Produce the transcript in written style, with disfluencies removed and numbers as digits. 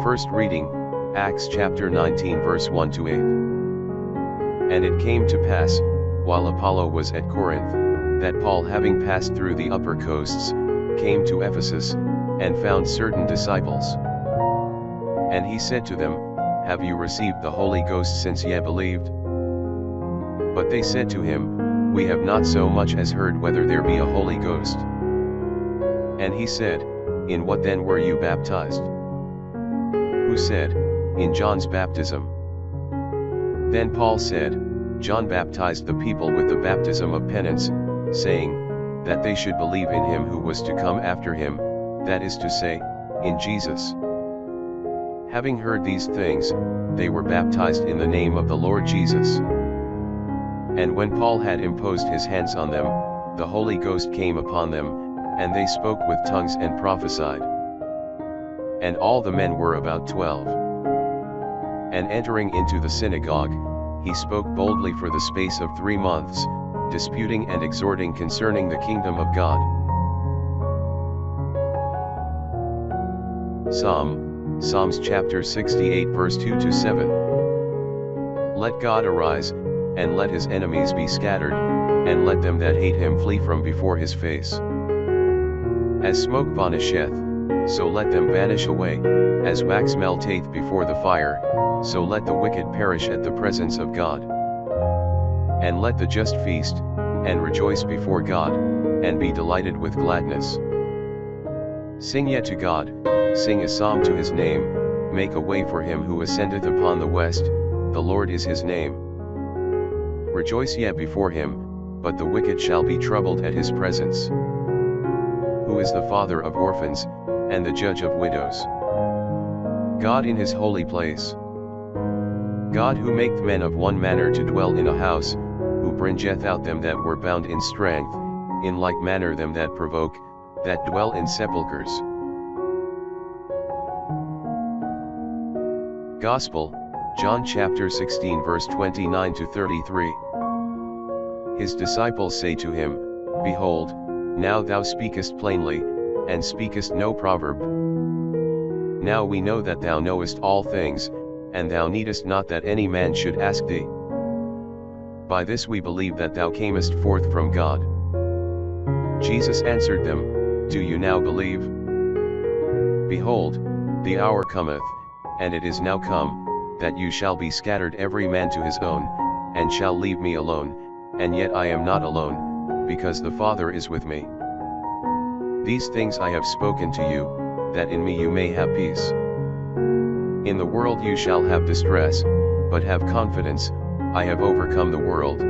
First reading, Acts chapter 19 verse 1 to 8. And it came to pass, while Apollo was at Corinth, that Paul, having passed through the upper coasts, came to Ephesus, and found certain disciples. And he said to them, Have you received the Holy Ghost since ye believed? But they said to him, We have not so much as heard whether there be a Holy Ghost. And he said, In what then were you baptized? Who said, In John's baptism. Then Paul said, John baptized the people with the baptism of penance, saying, that they should believe in him who was to come after him, that is to say, in Jesus. Having heard these things, they were baptized in the name of the Lord Jesus. And when Paul had imposed his hands on them, the Holy Ghost came upon them, and they spoke with tongues and prophesied. And all the men were about 12. And entering into the synagogue, he spoke boldly for the space of 3 months, disputing and exhorting concerning the kingdom of God. Psalms chapter 68 verse 2 to 7. Let God arise, and let his enemies be scattered, and let them that hate him flee from before his face. As smoke vanisheth, so let them vanish away, as wax melteth before the fire, so let the wicked perish at the presence of God. And let the just feast, and rejoice before God, and be delighted with gladness. Sing yet to God, sing a psalm to his name, make a way for him who ascendeth upon the west, the Lord is his name. Rejoice yet before him, but the wicked shall be troubled at his presence. Who is the father of orphans, and the judge of widows? God in his holy place. God who maketh men of one manner to dwell in a house, who bringeth out them that were bound in strength, in like manner them that provoke, that dwell in sepulchres. Gospel, John chapter 16 verse 29 to 33. His disciples say to him, Behold, now thou speakest plainly, and speakest no proverb. Now we know that thou knowest all things, and thou needest not that any man should ask thee. By this we believe that thou camest forth from God. Jesus answered them, Do you now believe? Behold, the hour cometh, and it is now come, that you shall be scattered every man to his own, and shall leave me alone, and yet I am not alone, because the Father is with me. These things I have spoken to you, that in me you may have peace. In the world you shall have distress, but have confidence, I have overcome the world.